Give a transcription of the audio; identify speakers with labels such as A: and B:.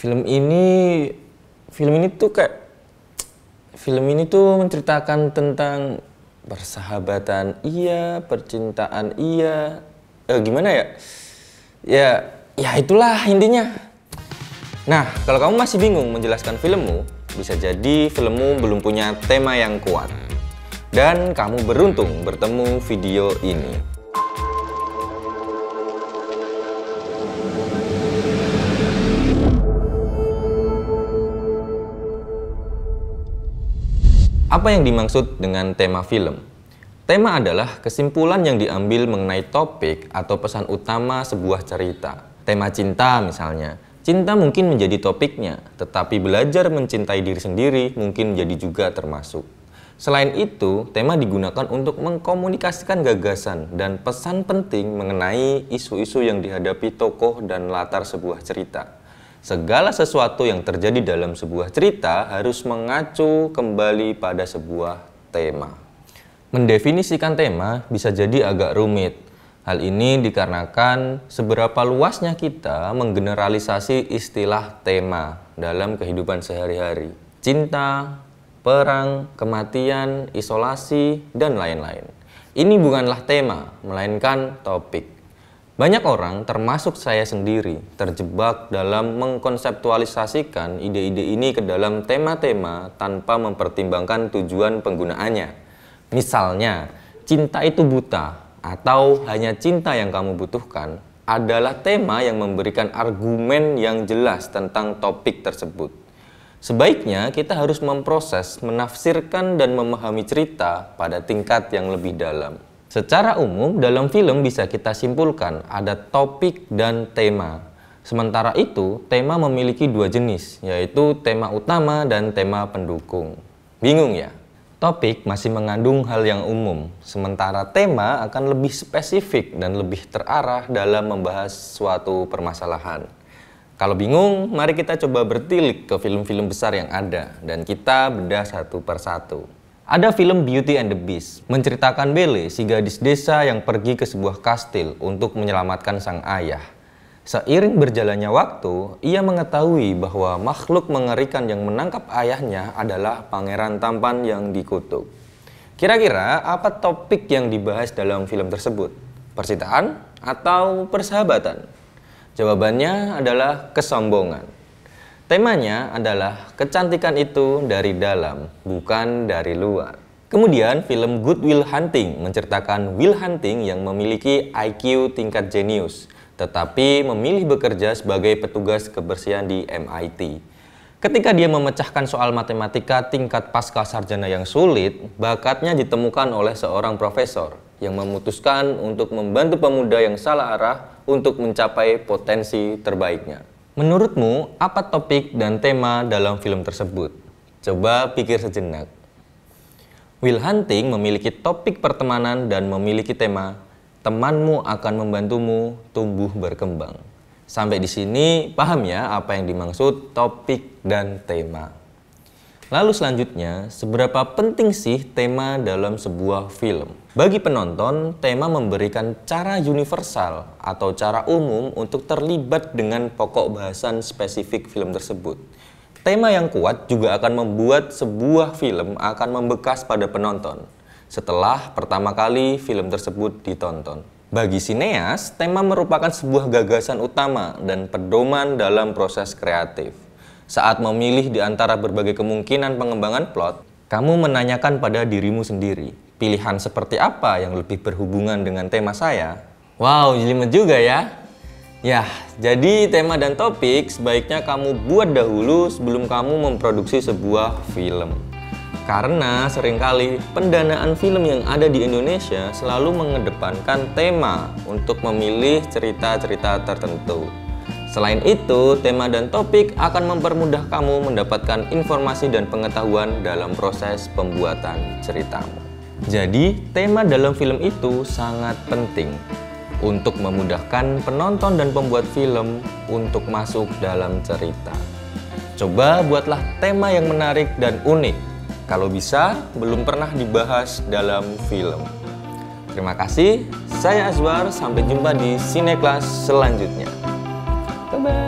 A: Film ini film ini tuh menceritakan tentang persahabatan iya, percintaan iya. Gimana ya? Ya itulah intinya. Nah, kalau kamu masih bingung menjelaskan filmmu, bisa jadi filmmu belum punya tema yang kuat. Dan kamu beruntung bertemu video ini. Apa yang dimaksud dengan tema film? Tema adalah kesimpulan yang diambil mengenai topik atau pesan utama sebuah cerita. Tema cinta misalnya. Cinta mungkin menjadi topiknya, tetapi belajar mencintai diri sendiri mungkin menjadi juga termasuk. Selain itu, tema digunakan untuk mengkomunikasikan gagasan dan pesan penting mengenai isu-isu yang dihadapi tokoh dan latar sebuah cerita. Segala sesuatu yang terjadi dalam sebuah cerita harus mengacu kembali pada sebuah tema. Mendefinisikan tema bisa jadi agak rumit. Hal ini dikarenakan seberapa luasnya kita menggeneralisasi istilah tema dalam kehidupan sehari-hari. Cinta, perang, kematian, isolasi, dan lain-lain. Ini bukanlah tema, melainkan topik. Banyak orang, termasuk saya sendiri, terjebak dalam mengkonseptualisasikan ide-ide ini ke dalam tema-tema tanpa mempertimbangkan tujuan penggunaannya. Misalnya, cinta itu buta atau hanya cinta yang kamu butuhkan adalah tema yang memberikan argumen yang jelas tentang topik tersebut. Sebaiknya kita harus memproses, menafsirkan, dan memahami cerita pada tingkat yang lebih dalam. Secara umum, dalam film bisa kita simpulkan ada topik dan tema. Sementara itu, tema memiliki dua jenis, yaitu tema utama dan tema pendukung. Bingung ya? Topik masih mengandung hal yang umum, sementara tema akan lebih spesifik dan lebih terarah dalam membahas suatu permasalahan. Kalau bingung, mari kita coba bertilik ke film-film besar yang ada, dan kita bedah satu persatu. Ada film Beauty and the Beast, menceritakan Belle, si gadis desa yang pergi ke sebuah kastil untuk menyelamatkan sang ayah. Seiring berjalannya waktu, ia mengetahui bahwa makhluk mengerikan yang menangkap ayahnya adalah pangeran tampan yang dikutuk. Kira-kira apa topik yang dibahas dalam film tersebut? Percintaan atau persahabatan? Jawabannya adalah kesombongan. Temanya adalah kecantikan itu dari dalam, bukan dari luar. Kemudian film Good Will Hunting menceritakan Will Hunting yang memiliki IQ tingkat jenius, tetapi memilih bekerja sebagai petugas kebersihan di MIT. Ketika dia memecahkan soal matematika tingkat pasca sarjana yang sulit, bakatnya ditemukan oleh seorang profesor yang memutuskan untuk membantu pemuda yang salah arah untuk mencapai potensi terbaiknya. Menurutmu, apa topik dan tema dalam film tersebut? Coba pikir sejenak. Will Hunting memiliki topik pertemanan dan memiliki tema temanmu akan membantumu tumbuh berkembang. Sampai di sini paham ya apa yang dimaksud topik dan tema. Lalu selanjutnya, seberapa penting sih tema dalam sebuah film? Bagi penonton, tema memberikan cara universal atau cara umum untuk terlibat dengan pokok bahasan spesifik film tersebut. Tema yang kuat juga akan membuat sebuah film akan membekas pada penonton setelah pertama kali film tersebut ditonton. Bagi sineas, tema merupakan sebuah gagasan utama dan pedoman dalam proses kreatif. Saat memilih di antara berbagai kemungkinan pengembangan plot, kamu menanyakan pada dirimu sendiri, pilihan seperti apa yang lebih berhubungan dengan tema saya? Wow, jelimet juga ya. Ya, jadi tema dan topik sebaiknya kamu buat dahulu sebelum kamu memproduksi sebuah film. Karena seringkali pendanaan film yang ada di Indonesia selalu mengedepankan tema untuk memilih cerita-cerita tertentu. Selain itu, tema dan topik akan mempermudah kamu mendapatkan informasi dan pengetahuan dalam proses pembuatan ceritamu. Jadi, tema dalam film itu sangat penting untuk memudahkan penonton dan pembuat film untuk masuk dalam cerita. Coba buatlah tema yang menarik dan unik. Kalau bisa, belum pernah dibahas dalam film. Terima kasih, saya Azwar. Sampai jumpa di Sineklas selanjutnya. Bye-bye.